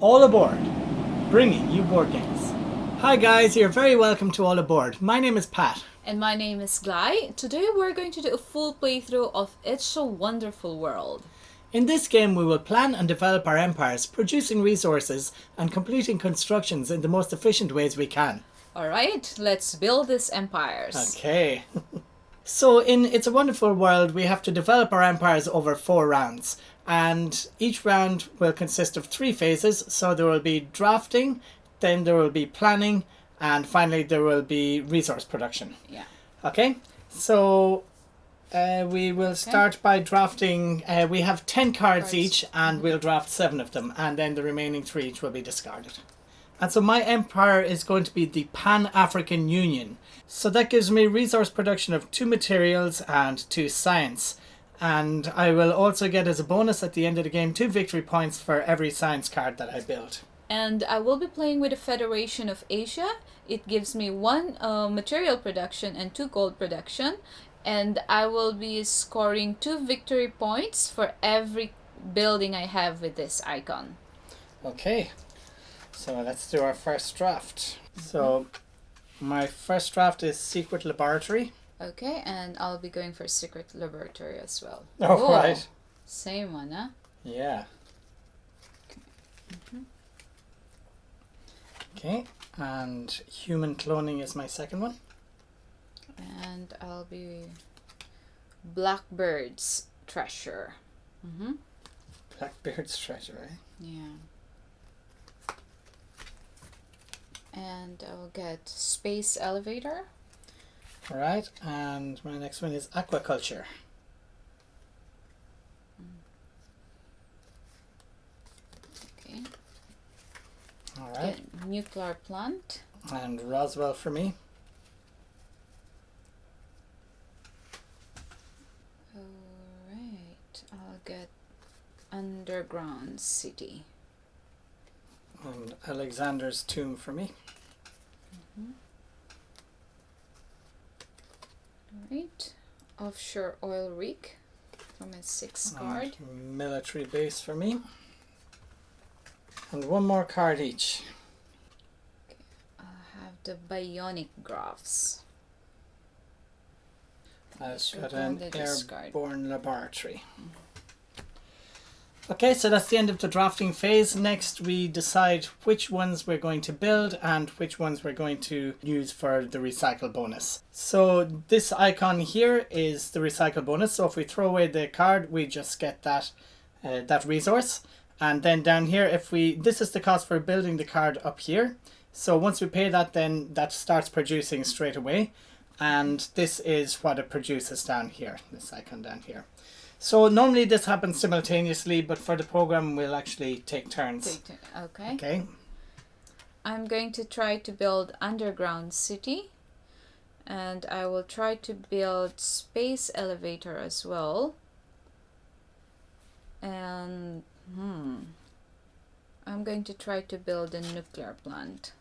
All Aboard, bringing you board games. Hi guys, you're very welcome to All Aboard. My name is Pat. And my name is Glai. Today we're going to do a full playthrough of It's a Wonderful World. In this game we will plan and develop our empires, producing resources and completing constructions in the most efficient ways we can. Alright, let's build these empires. Okay. So in It's a Wonderful World we have to develop our empires over 4 rounds. And each round will consist of 3 phases. So there will be drafting, then there will be planning, and finally there will be resource production. Yeah. Okay, so we will start by drafting. We have 10 cards each, and we'll draft 7 of them, and then the remaining 3 each will be discarded. And so my empire is going to be the Pan-African Union. So that gives me resource production of 2 materials and 2 science. And I will also get as a bonus at the end of the game 2 victory points for every science card that I build. And I will be playing with the Federation of Asia. It gives me 1 material production and 2 gold production. And I will be scoring 2 victory points for every building I have with this icon. Okay, so let's do our first draft. So my first draft is Secret Laboratory. Okay, and I'll be going for Secret Laboratory as well. Oh, right. Same one, huh? Yeah. Okay, and Human Cloning is my second one. And I'll be Blackbird's Treasure. Blackbeard's Treasure, eh? Yeah. And I'll get Space Elevator. Alright, and my next one is Aquaculture. Okay. Alright, Get Nuclear Plant. and Roswell for me. Alright, I'll get Underground City. And Alexander's Tomb for me. Alright, Offshore Oil Rig from a 6 card. And Military Base for me. And 1 more card each. I'll have the Bionic Graphs. I've Should got go on an the discard. Airborne Laboratory. Okay, so that's the end of the drafting phase. Next we decide which ones we're going to build and which ones we're going to use for the recycle bonus. So this icon here is the recycle bonus. So if we throw away the card, we just get that that resource. And then down here, this is the cost for building the card up here. So once we pay that, then that starts producing straight away. And this is what it produces down here, this icon down here. So normally this happens simultaneously, but for the program we'll actually take turns. Okay. Okay. I'm going to try to build Underground City. And I will try to build Space Elevator as well. And I'm going to try to build a nuclear plant.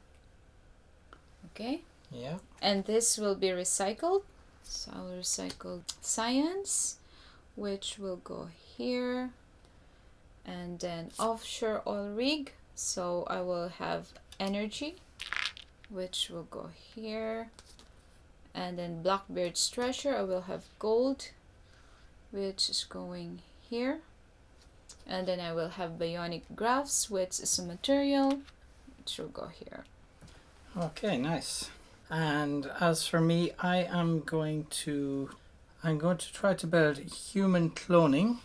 Okay? Yeah. And this will be recycled. So I'll recycle science, which will go here. And then offshore oil rig. So I will have energy, which will go here. And then Blackbeard's Treasure, I will have gold, which is going here. And then I will have Bionic Graphs, which is a material, which will go here. Okay, nice. And as for me, I'm going to try to build human cloning.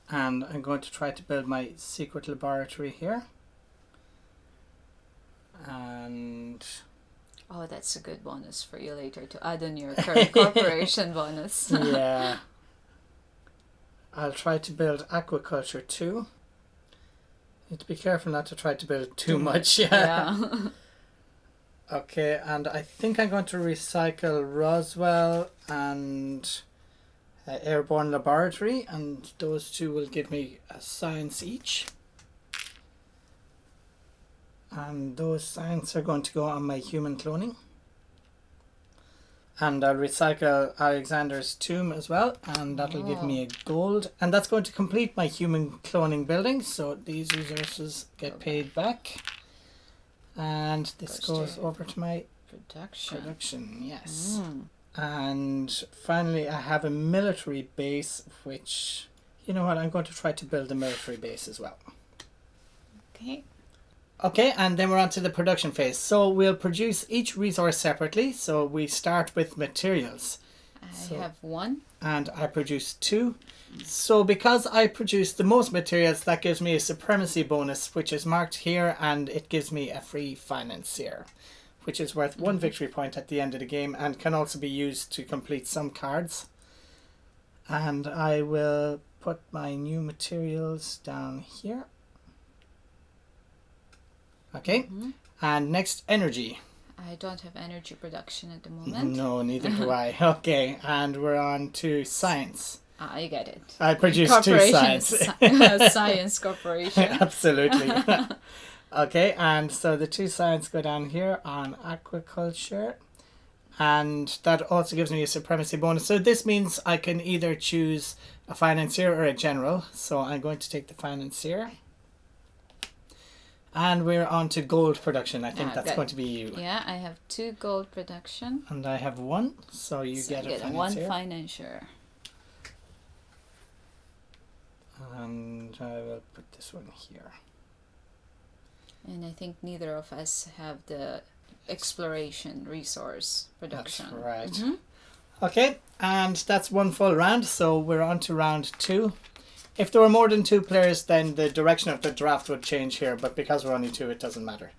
And I'm going to try to build my secret laboratory here. And Oh, that's a good bonus for you later to add on your current corporation bonus. yeah. I'll try to build aquaculture too. Need to be careful not to try to build too much. Yeah. Okay, and I think I'm going to recycle Roswell and Airborne Laboratory, and those 2 will give me a science each. And those science are going to go on my human cloning. And I'll recycle Alexander's tomb as well, and that'll give me a gold. And that's going to complete my human cloning building, so these resources get paid back. And this goes over to my production, yes. And finally I have a military base, which, you know what, I'm going to try to build a military base as well. Okay, and then we're on to the production phase. So we'll produce each resource separately. So we start with materials. I have 1. And I produce 2. So because I produce the most materials, that gives me a supremacy bonus, which is marked here, and it gives me a free financier, which is worth 1 victory point at the end of the game and can also be used to complete some cards. And I will put my new materials down here. Okay, and next, energy. I don't have energy production at the moment. No, neither do I. Okay, and we're on to science. I get it. I produce 2 science. Science corporation. Absolutely. Okay, and so the 2 science go down here on aquaculture. And that also gives me a supremacy bonus. So this means I can either choose a financier or a general. So I'm going to take the financier. And we're on to gold production. I think that's going to be you. Yeah, I have 2 gold production. And I have 1, so you get a financier. 1 financier. And I will put this one here. And I think neither of us have the exploration resource production. That's right. Okay, and that's 1 full round, so we're on to round 2. If there were more than 2 players, then the direction of the draft would change here, but because we're only 2, it doesn't matter.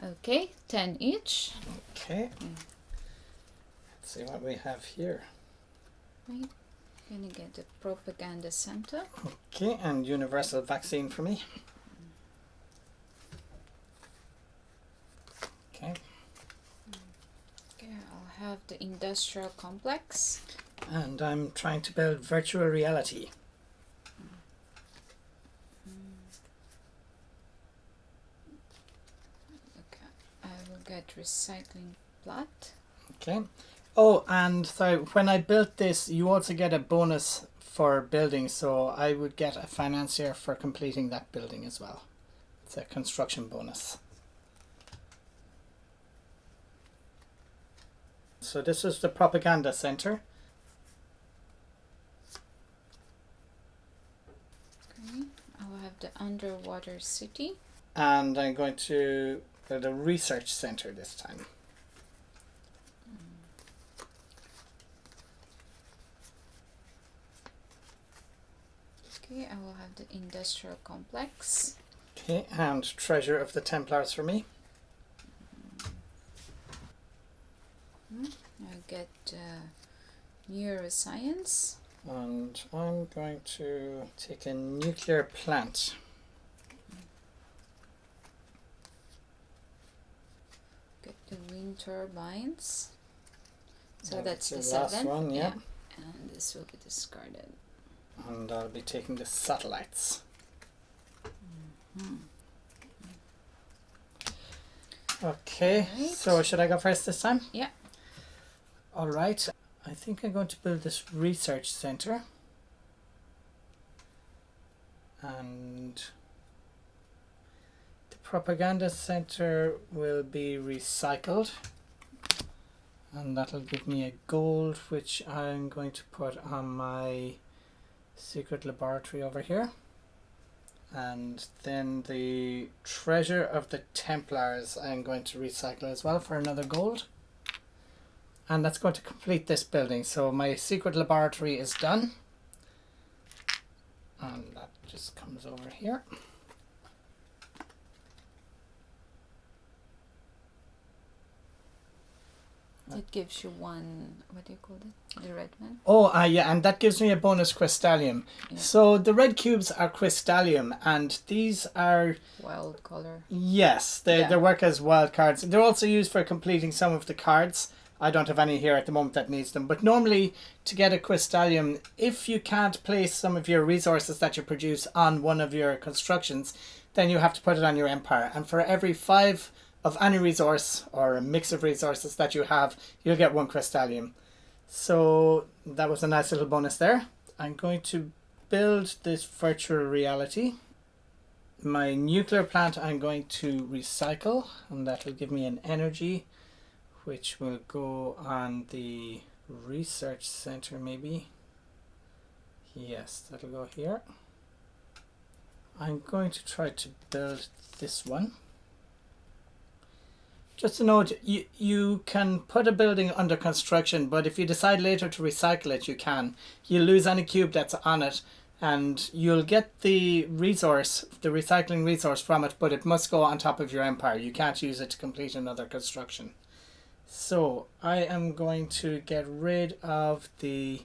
Okay, 10 each. Okay. Let's see what we have here. Right. Gonna get the propaganda center. Okay, and universal vaccine for me. Okay. Okay, I'll have the industrial complex. And I'm trying to build virtual reality. Okay, I will get recycling plot. Okay. Oh, and so when I built this, you also get a bonus for building, so I would get a financier for completing that building as well. It's a construction bonus. So this is the propaganda center. Okay, I will have the underwater city. And I'm going to build a research center this time. Okay, I will have the industrial complex. Okay, and treasure of the Templars for me. I'll get neuroscience. And I'm going to take a nuclear plant. Get the wind turbines. So And that's the last 7. one, yeah. And this will be discarded. And I'll be taking the satellites. Okay, Right. so should I go first this time? Yeah. All right, I think I'm going to build this research center. And the propaganda center will be recycled. And that'll give me a gold, which I'm going to put on my secret laboratory over here. And then the treasure of the Templars I'm going to recycle as well for another gold. And that's going to complete this building. So my secret laboratory is done. And that just comes over here. It gives you 1, what do you call it? The red one? Oh, yeah, and that gives me a bonus crystallium. Yeah. So the red cubes are crystallium, and these are... Wild color. Yes, they work as wild cards. They're also used for completing some of the cards. I don't have any here at the moment that needs them. But normally, to get a crystallium, if you can't place some of your resources that you produce on one of your constructions, then you have to put it on your empire. And for every 5 of any resource or a mix of resources that you have, you'll get 1 crystallium. So that was a nice little bonus there. I'm going to build this virtual reality. My nuclear plant I'm going to recycle, and that will give me an energy which will go on the research center maybe. Yes, that'll go here. I'm going to try to build this one. Just a note, you can put a building under construction, but if you decide later to recycle it, you can. You'll lose any cube that's on it, and you'll get the resource, the recycling resource from it, but it must go on top of your empire. You can't use it to complete another construction. So I am going to get rid of the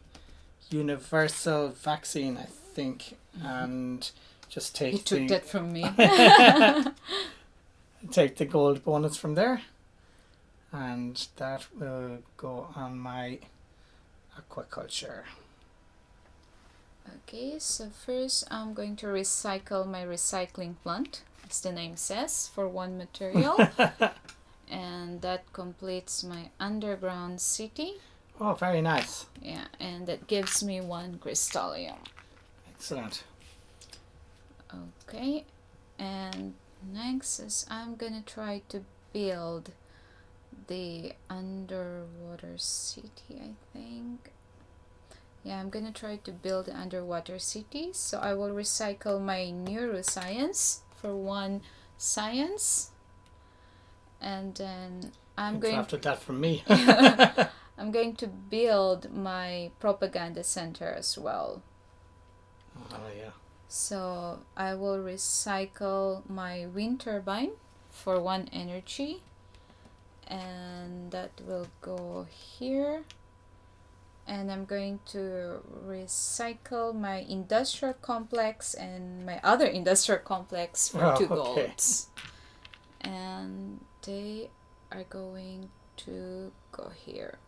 universal vaccine, I think, and just take You took that from me. take the gold bonus from there, and that will go on my aquaculture. Okay, so first I'm going to recycle my recycling plant, as the name says, for 1 material. And that completes my underground city. Oh, very nice. Yeah, and that gives me 1 crystallium. Excellent. Okay, and next is I'm gonna try to build the underwater city, I think. Yeah, I'm gonna try to build the underwater city. So I will recycle my neuroscience for 1 science. And then I'm going drafted that from me. I'm going to build my propaganda center as well. Oh yeah. So I will recycle my wind turbine for 1 energy, and that will go here. And I'm going to recycle my industrial complex and my other industrial complex for 2 golds. And they are going to go here.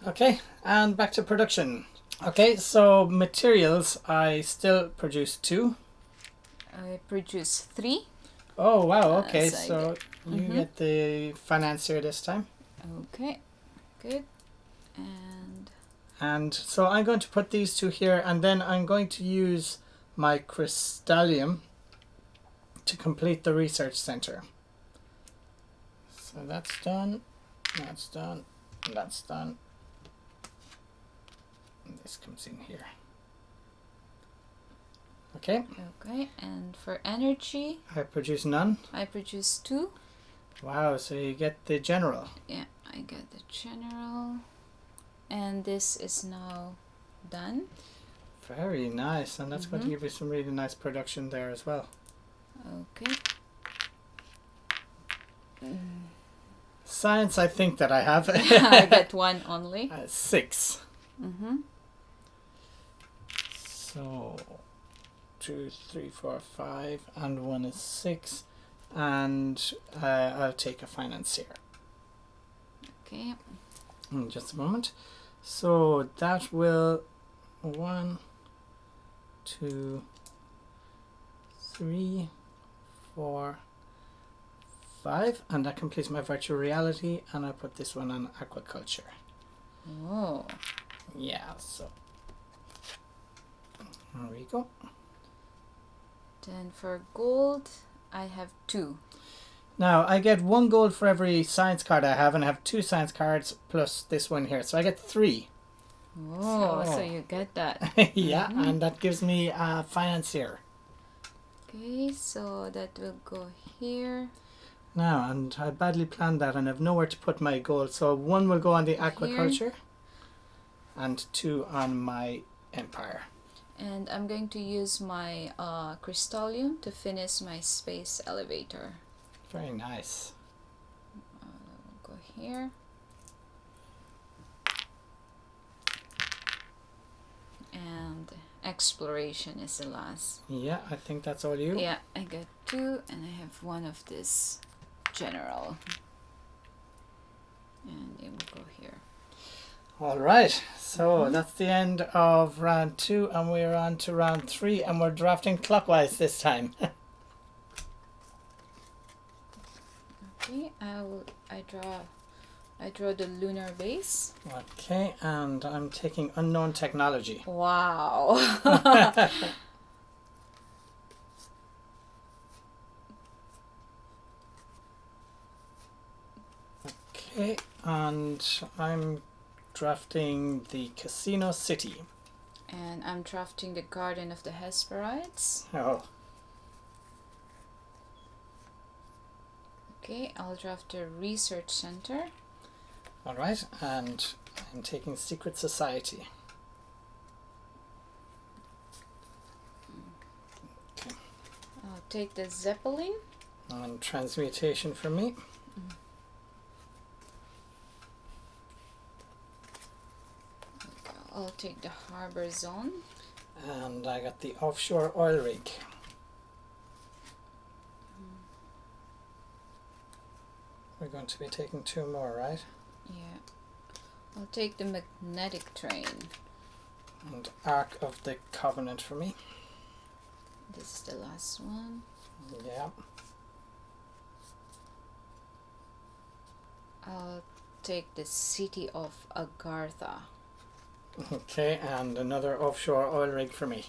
Okay, and back to production. Okay, so materials, I still produce 2. I produce 3. Oh wow, okay, So I so you get the financier this time. Okay, good. And so I'm going to put these 2 here, and then I'm going to use my crystallium to complete the research center. So that's done, that's done, that's done. And this comes in here. Okay. Okay, and for energy, I produce none. I produce 2. Wow, so you get the general. Yeah, I get the general. And this is now done. Very nice, and that's going to give you some really nice production there as well. Okay. Science, I think that I have. I get 1 only. 6. So 2, 3, 4, 5, and 1 is 6, and I'll take a financier. Okay. In just a moment. So that will 1, 2, 3, 4, 5, and that completes my virtual reality, and I put this one on aquaculture. Oh. Yeah, so there we go. Then for gold, I have 2. Now I get 1 gold for every science card I have, and I have 2 science cards plus this one here, so I get 3. Oh, so you get that. Yeah, and that gives me a financier. Okay, so that will go here. Now, and I badly planned that, and I've nowhere to put my gold, so 1 will go on the aquaculture, and 2 on my empire. And I'm going to use my crystallium to finish my space elevator. Very nice. We'll go here. And exploration is the last. Yeah, I think that's all you. Yeah, I got 2, and I have 1 of this general. And it will go here. All right, so that's the end of round 2, and we're on to round 3, and we're drafting clockwise this time. I draw the lunar base. Okay, and I'm taking unknown technology. Wow. Okay, and I'm drafting the Casino City. And I'm drafting the Garden of the Hesperides. Oh, Okay, I'll draft the Research Center. all right, and I'm taking Secret Society. Okay, I'll take the Zeppelin. and Transmutation for me. I'll take the Harbor Zone. And I got the Offshore Oil Rig. We're going to be taking 2 more, right? Yeah. I'll take the Magnetic Train. And Ark of the Covenant for me. This is the last one. Yeah. I'll take the City of Agartha. Okay, and another Offshore Oil Rig for me.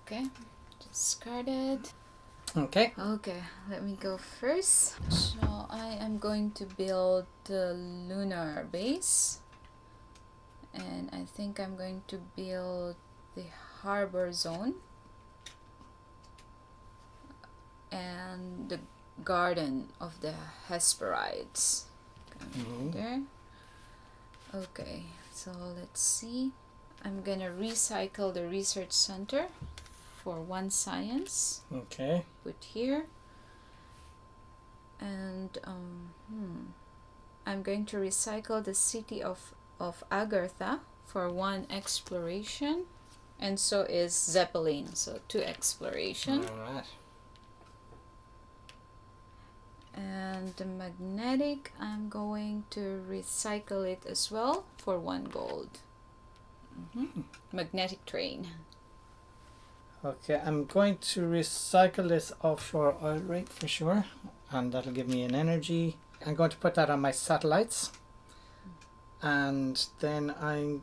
Okay, discarded. Okay. Okay, let me go first. So I am going to build the lunar base. And I think I'm going to build the harbor zone. And the garden of the Hesperides. There. Okay, so let's see. I'm gonna recycle the research center for 1 science. Okay. Put here. And I'm going to recycle the city of Agartha for 1 exploration. And so is Zeppelin, so 2 exploration. All right. And the magnetic, I'm going to recycle it as well for 1 gold. Magnetic train. Okay, I'm going to recycle this Offshore Oil Rig for sure, and that'll give me an energy. I'm going to put that on my satellites, and then I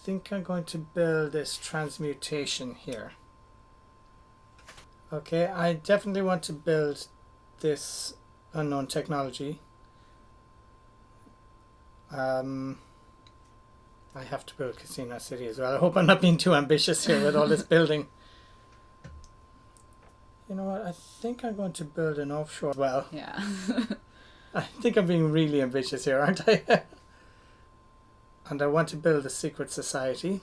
think I'm going to build this transmutation here. Okay, I definitely want to build this unknown technology. I have to build Casino City as well. I hope I'm not being too ambitious here with all this building. You know what? I think I'm going to build an offshore. Well, Yeah. I think I'm being really ambitious here, aren't I? And I want to build a secret society.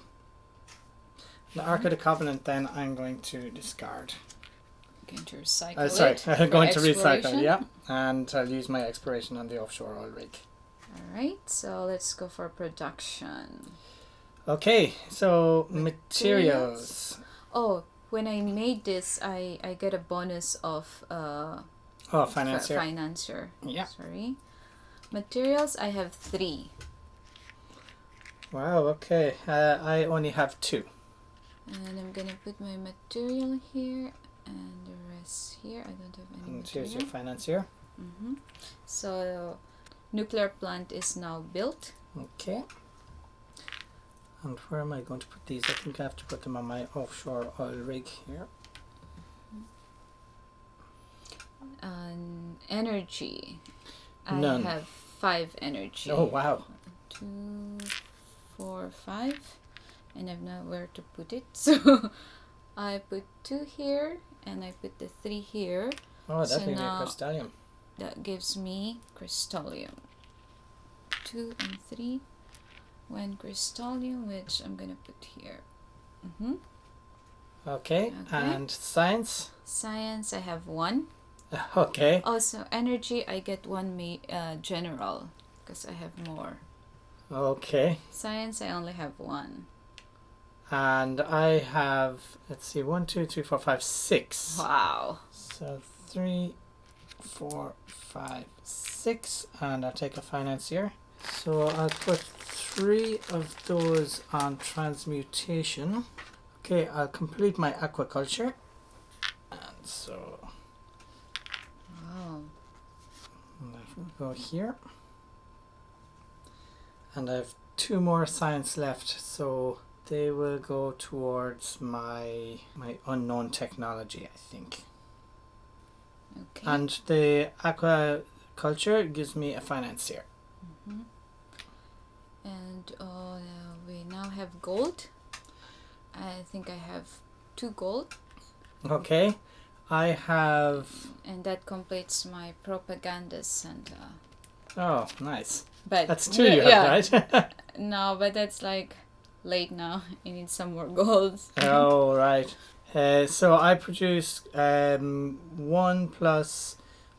The Ark of the Covenant, then I'm going to discard. Going to recycle Sorry, it. I'm for going to recycle, exploration. yeah. And I'll use my exploration on the offshore oil rig. Alright, so let's go for production. Okay, so materials. Oh, when I made this, I get a bonus of Financier. financier. Yeah. Sorry. Materials, I have 3. Wow, okay. I only have 2. And I'm gonna put my material here and the rest here. I don't have any And here's your material. financier. So nuclear plant is now built. Okay. And where am I going to put these? I think I have to put them on my offshore oil rig here. And energy, None. I have 5 energy. Oh, wow. 2, 4, 5, and I've nowhere to put it. So I put 2 here, and I put the 3 here. Oh, So that'd be a now- crystallium. That gives me crystallium. 2 and 3. 1 crystallium, which I'm gonna put here. Okay. And science? Science, I have 1. Okay. Also, energy, I get 1 general, because I have more. Okay. Science, I only have 1. And I have, let's see, 1, 2, 3, 4, 5, 6. Wow. So 3, 4, 5, 6. And I'll take a financier. So I'll put 3 of those on transmutation. Okay, I'll complete my aquaculture. And so will go here. And I have 2 more science left, so they will go towards my unknown technology, I think. Okay. And the aquaculture gives me a financier. Mm-hmm. And we now have gold. I think I have 2 gold. Okay. I have... And that completes my propaganda center. Oh, nice. But That's 2 you have, right? No, but that's like late now. I need some more gold. Oh, right. So I produce 1 plus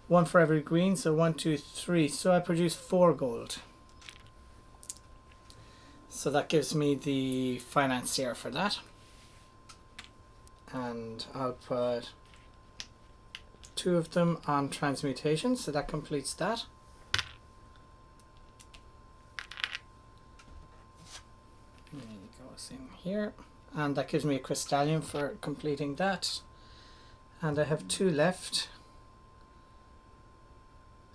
1 for every green, so 1, 2, 3. So I produce 4 gold. So that gives me the financier for that. And I'll put 2 of them on transmutation, so that completes that. It goes in here. And that gives me a crystallium for completing that. And I have 2 left.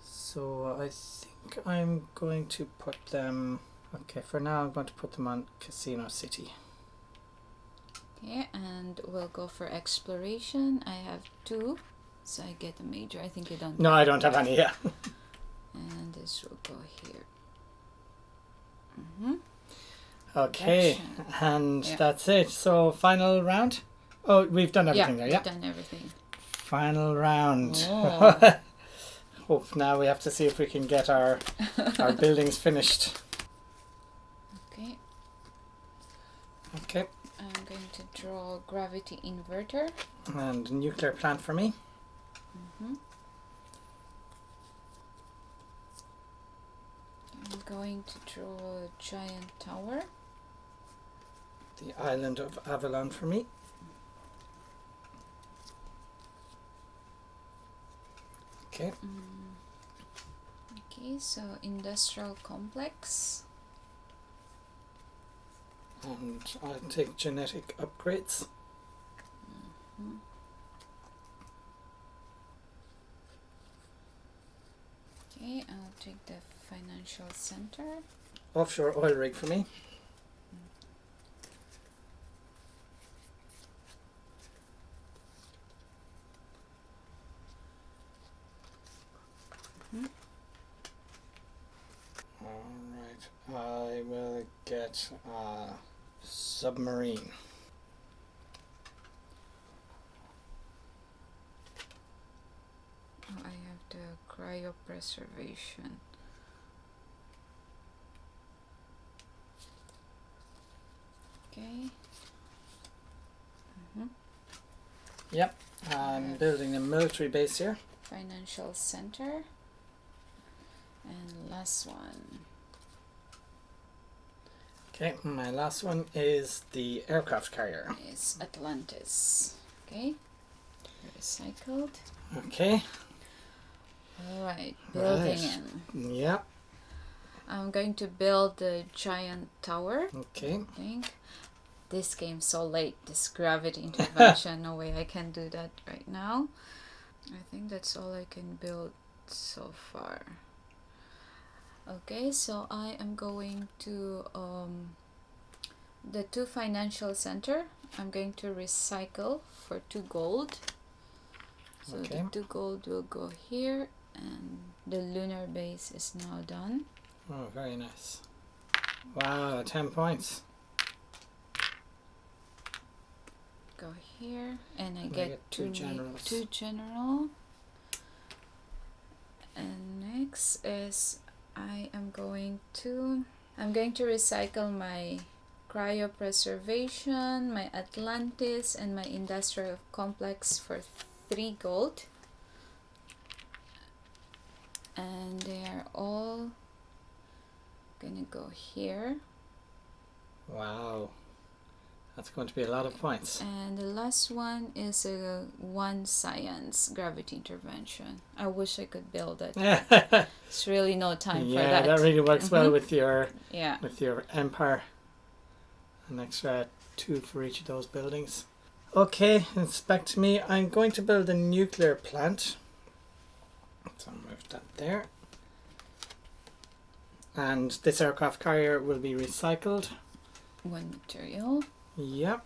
So I think I'm going to put them... Okay, for now I'm going to put them on Casino City. Okay, and we'll go for exploration. I have 2, so I get a major. I think you don't. No, I don't have any, yeah. And this will go here. Mm-hmm. Okay, Production. and Yeah. that's it. So final round? Oh, we've done everything there, yeah? We've done everything. Final round. Oh. Hope now we have to see if we can get our buildings finished. Okay, Okay, I'm going to draw a gravity inverter. and a nuclear plant for me. Mm-hmm. I'm going to draw a giant tower. The island of Avalon for me. Okay, Okay, so industrial complex. and I'll take genetic upgrades. Okay, I'll take the financial center. Offshore oil rig for me. Alright, I will get a submarine. Oh, I have the cryopreservation. Okay. Yep, I'm building a military base here. Financial center. And last one. Okay, my last one is the aircraft carrier. Is Atlantis. Okay. Recycled. Okay, Alright, building Right. in. yep, I'm going to build a giant tower. okay. I think. This game's so late. This gravity intervention. No way I can do that right now. I think that's all I can build so far. Okay, so I am going to the 2 financial center. I'm going to recycle for 2 gold. So Okay. the 2 gold will go here, and the lunar base is now done. Oh, very nice. Wow, 10 points. Go here, and I I get get 2 generals. 2 general. And next is I'm going to recycle my cryopreservation, my Atlantis, and my industrial complex for 3 gold. And they are all gonna go here. Wow, that's going to be a lot of points. And the last one is a 1 science gravity intervention. I wish I could build it. Yeah, It's really no time for that. that really works well Mhm. with your Yeah. empire. An extra 2 for each of those buildings. Okay, inspect me. I'm going to build a nuclear plant. So I'll move that there. And this aircraft carrier will be recycled. 1 material. Yep.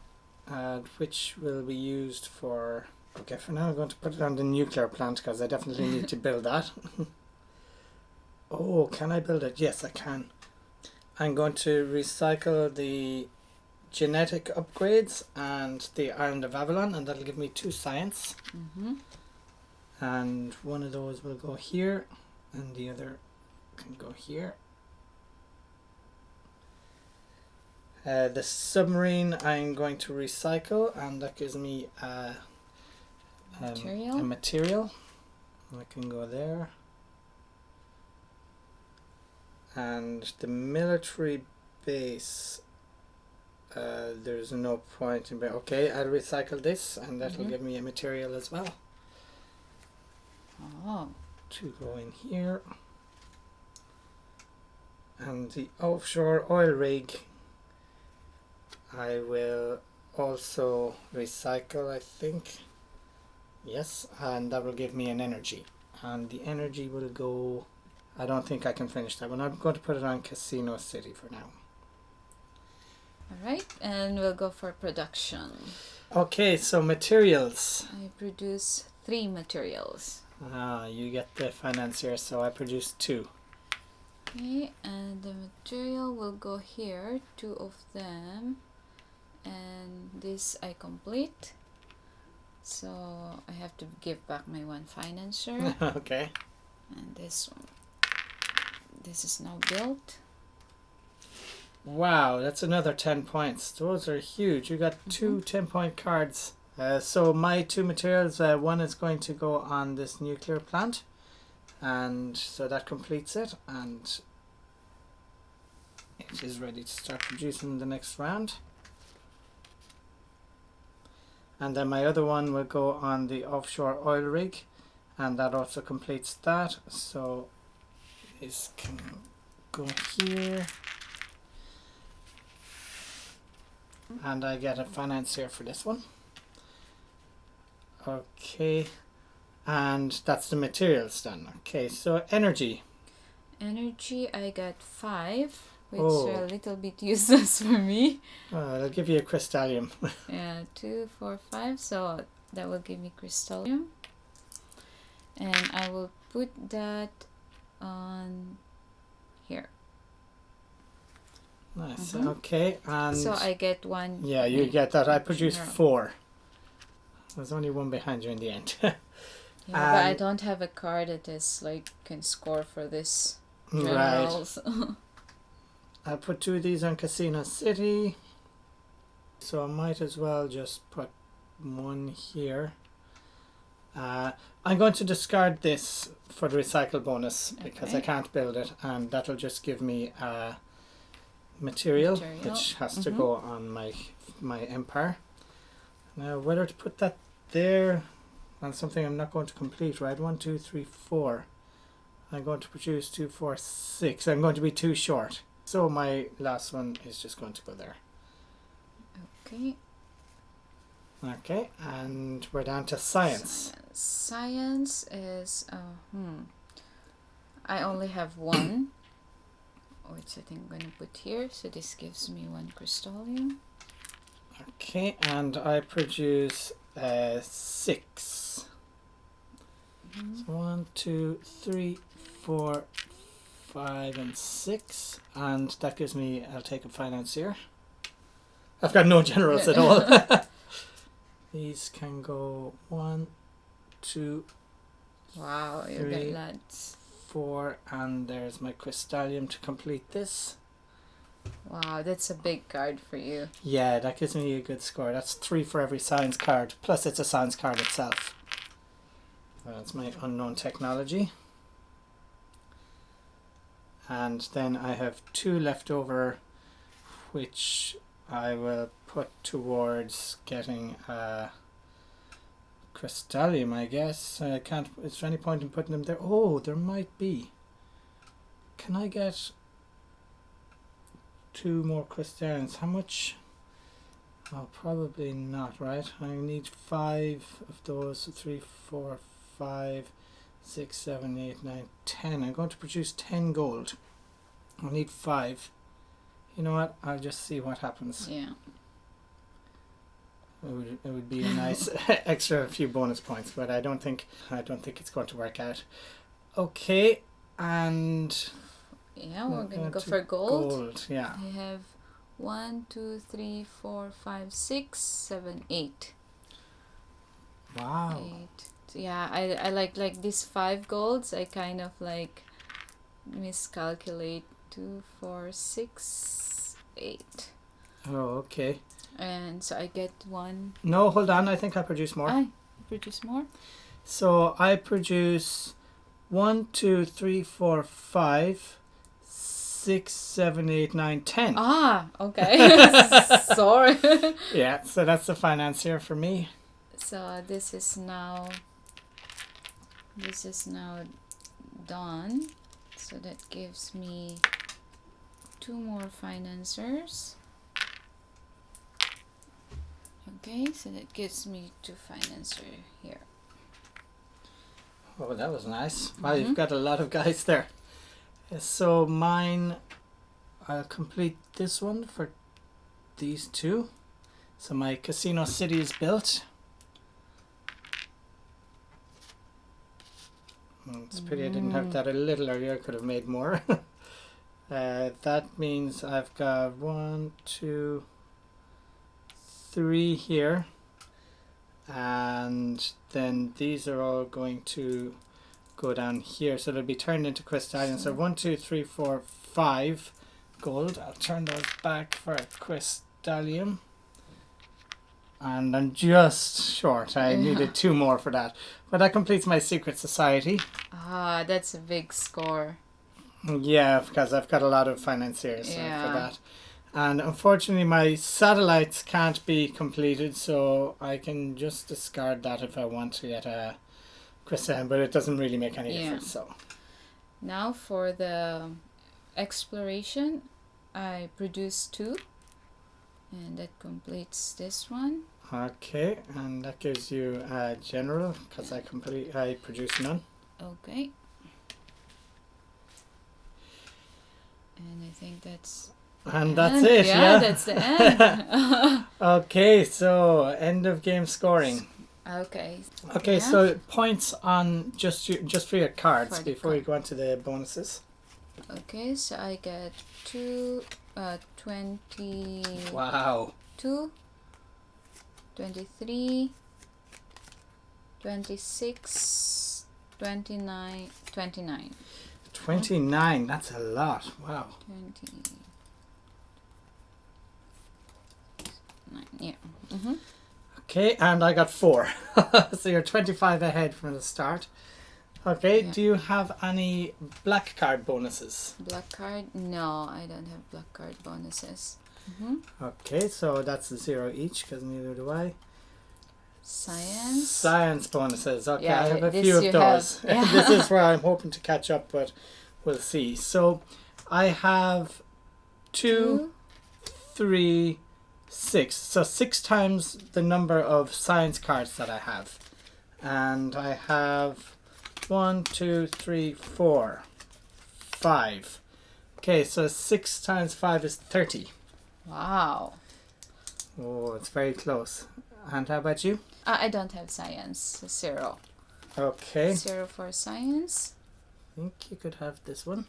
Which will be used for... Okay, for now I'm going to put it on the nuclear plant because I definitely need to build that. Oh, can I build it? Yes, I can. I'm going to recycle the genetic upgrades and the Island of Avalon, and that'll give me 2 science. And one of those will go here, and the other can go here. The submarine I'm going to recycle, and that gives me a material. I can go there. And the military base, there's no point in... Okay, I'll recycle this, and that'll give me a material as well. To go in here. And the offshore oil rig, I will also recycle, I think. Yes, and that will give me an energy. And the energy will go... I don't think I can finish that one. I'm going to put it on Casino City for now. Alright, and we'll go for production. Okay, so materials. I produce 3 materials. You get the financier, so I produced 2. Okay, and the material will go here, 2 of them. And this I complete. So I have to give back my 1 financier. Okay. And this one. This is now built. Wow, that's another 10 points. Those are huge. You got 2 10-point cards. So my 2 materials, one is going to go on this nuclear plant. And so that completes it. And it is ready to start producing the next round. And then my other one will go on the offshore oil rig. And that also completes that. So this can go here. And I get a financier for this one. Okay. And that's the materials done. Okay, so energy. Energy, I got 5, which are a little bit useless for me. I'll give you a crystallium. Yeah, 2, 4, 5. So that will give me crystallium. And I will put that on here. Nice. Okay, and so I get 1. Yeah, you get that. I produced 4. There's only 1 behind you in the end. Yeah, but I don't have a card that is like can score for this generals. Right. I put 2 of these on Casino City, so I might as well just put 1 here. I'm going to discard this for the recycle bonus because I can't build it, and that'll just give me a material which has to go on my empire. Now whether to put that there on something I'm not going to complete, right? 1, 2, 3, 4. I'm going to produce 2, 4, 6. I'm going to be too short. So my last one is just going to go there. Okay. Okay, and we're down to science. Science is I only have 1, which I think I'm going to put here. So this gives me 1 crystallium. Okay, and I produce 6. So 1, 2, 3, 4, 5, and 6, and that gives me. I'll take a financier. I've got no generals at all. These can go 1, 2. Wow, you get lots. 4, and there's my crystallium to complete this. Wow, that's a big card for you. Yeah, that gives me a good score. That's 3 for every science card, plus it's a science card itself. That's my unknown technology. And then I have 2 left over, which I will put towards getting a crystallium, I guess. I can't. Is there any point in putting them there? Oh, there might be. Can I get 2 more crystalliums? How much? Oh, probably not, right? I need 5 of those. 3, 4, 5, 6, 7, 8, 9, 10. I'm going to produce 10 gold. I need 5. You know what? I'll just see what happens. Yeah. It would be a nice extra few bonus points, but I don't think it's going to work out. Okay, and yeah, we're gonna go for gold. Gold, yeah. I have 1, 2, 3, 4, 5, 6, 7, 8. Wow. 8. Yeah, I like these 5 golds. I kind of like miscalculate. 2, 4, 6, 8. Oh, okay. And so I get 1. No, hold on. I think I produce more. I produce more. So I produce 1, 2, 3, 4, 5, 6, 7, 8, 9, 10. Ah, okay. Sorry. Yeah, so that's the financier for me. So this is now done. So that gives me 2 more financiers. Okay, so that gives me 2 financier here. Oh, that was nice. Wow, you've got a lot of guys there. So mine, I'll complete this one for these 2. So my casino city is built. It's a pity I didn't have that a little earlier. I could have made more. That means I've got 1, 2, 3 here. And then these are all going to go down here. So they'll be turned into crystallians. So 1, 2, 3, 4, 5 gold. I'll turn those back for a crystallium. And I'm just short. I needed 2 more for that. But that completes my secret society. Ah, that's a big score. Yeah, because I've got a lot of financiers for that. And unfortunately my satellites can't be completed, so I can just discard that if I want to get a crystal, but it doesn't really make any difference. So now for the exploration, I produce 2. And that completes this one. Okay, and that gives you a general, because I produce none. Okay. And I think that's... And that's it, yeah? That's the end. Okay, so end of game scoring. Okay. Okay, so points on just for your cards For the before we go on to the bonuses. Okay, so I get 20... Wow. 23, 26, 29, 29. 29, that's a lot. Wow. 29, yeah. Okay, and I got 4. So you're 25 ahead from the start. Okay, do you have any black card bonuses? Black card? No, I don't have black card bonuses. Okay, so that's 0 each, because neither do I. Science bonuses. Okay, yeah, I have a few of those. This is where I'm hoping to catch up, but we'll see. So I have 2, 3, 6. So 6 times the number of science cards that I have. And I have 1, 2, 3, 4, 5. Okay, so 6 times 5 is 30. Wow. Oh, it's very close. And how about you? I don't have science. 0. Okay. 0 for science. I think you could have this one.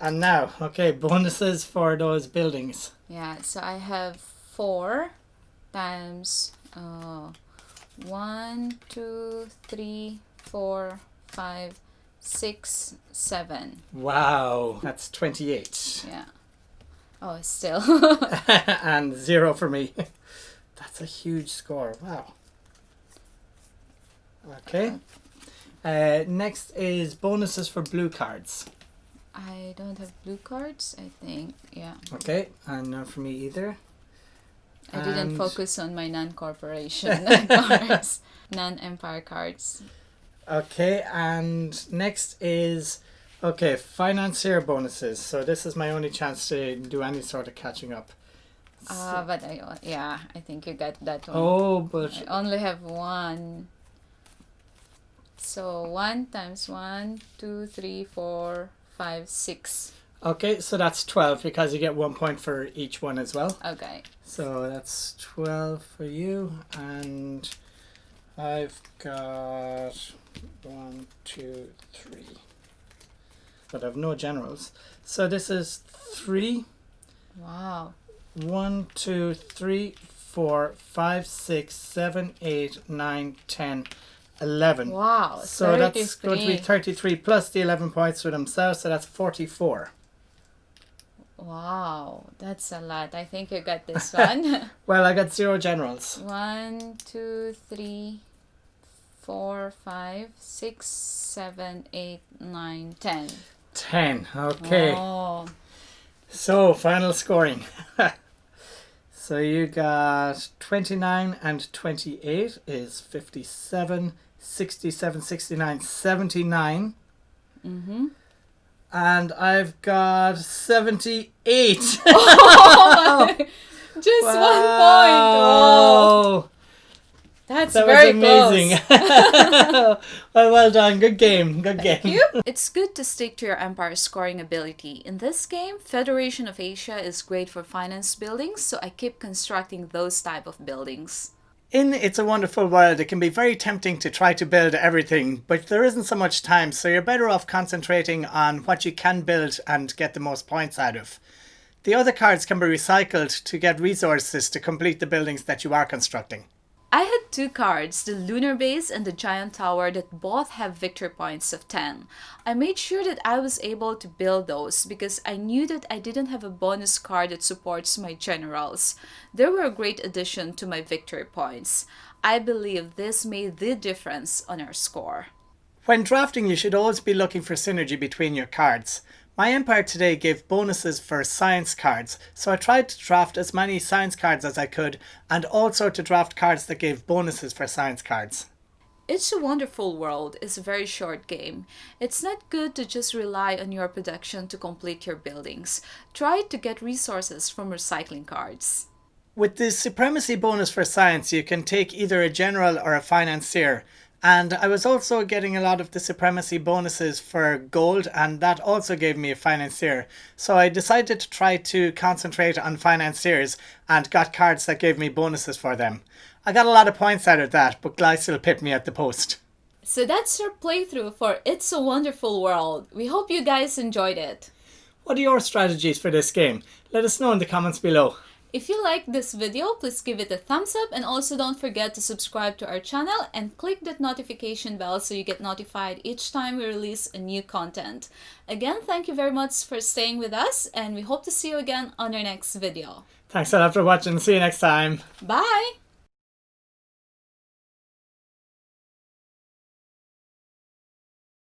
And now, okay, bonuses for those buildings. Yeah, so I have 4 times 1, 2, 3, 4, 5, 6, 7. Wow, that's 28. Yeah. Oh, still. And 0 for me. That's a huge score. Wow. Okay. Next is bonuses for blue cards. I don't have blue cards, I think. Yeah. Okay, and not for me either. I didn't And- focus on my non-corporation cards, non-empire cards. Okay, and next is, okay, financier bonuses. So this is my only chance to do any sort of catching up. But I think you got that one. Oh, but I only have 1. So 1 times 1, 2, 3, 4, 5, 6. Okay, so that's 12 because you get 1 point for each one as well. Okay. So that's 12 for you, and I've got 1, 2, 3. But I've no generals. So this is 3. Wow. 1, 2, 3, 4, 5, 6, 7, 8, 9, 10, 11. Wow. So that's going to be 33 plus the 11 points for themselves, so that's 44. Wow, that's a lot. I think you got this one. Well, I got 0 generals. 1, 2, 3, 4, 5, 6, 7, 8, 9, 10. 10, okay. Oh. So, final scoring. So you got 29 and 28 is 57, 67, 69, 79. Mm-hmm. And I've got 78. Oh my. Just 1 point. Oh. That's that very was amazing. close. Well done. Good game. Good game. Thank you. It's good to stick to your empire's scoring ability. In this game, Federation of Asia is great for finance buildings, so I keep constructing those type of buildings. In It's a Wonderful World, it can be very tempting to try to build everything, but there isn't so much time, so you're better off concentrating on what you can build and get the most points out of. The other cards can be recycled to get resources to complete the buildings that you are constructing. I had 2 cards, the Lunar Base and the Giant Tower, that both have victory points of 10. I made sure that I was able to build those because I knew that I didn't have a bonus card that supports my generals. They were a great addition to my victory points. I believe this made the difference on our score. When drafting, you should always be looking for synergy between your cards. My Empire today gave bonuses for science cards, so I tried to draft as many science cards as I could, and also to draft cards that gave bonuses for science cards. It's a Wonderful World is a very short game. It's not good to just rely on your production to complete your buildings. Try to get resources from recycling cards. With the supremacy bonus for science, you can take either a general or a financier. And I was also getting a lot of the supremacy bonuses for gold, and that also gave me a financier. So I decided to try to concentrate on financiers and got cards that gave me bonuses for them. I got a lot of points out of that, but Glai still pipped me at the post. So that's our playthrough for It's a Wonderful World. We hope you guys enjoyed it. What are your strategies for this game? Let us know in the comments below. If you liked this video, please give it a thumbs up, and also don't forget to subscribe to our channel and click that notification bell so you get notified each time we release a new content. Again, thank you very much for staying with us, and we hope to see you again on our next video. Thanks a lot for watching. See you next time. Bye!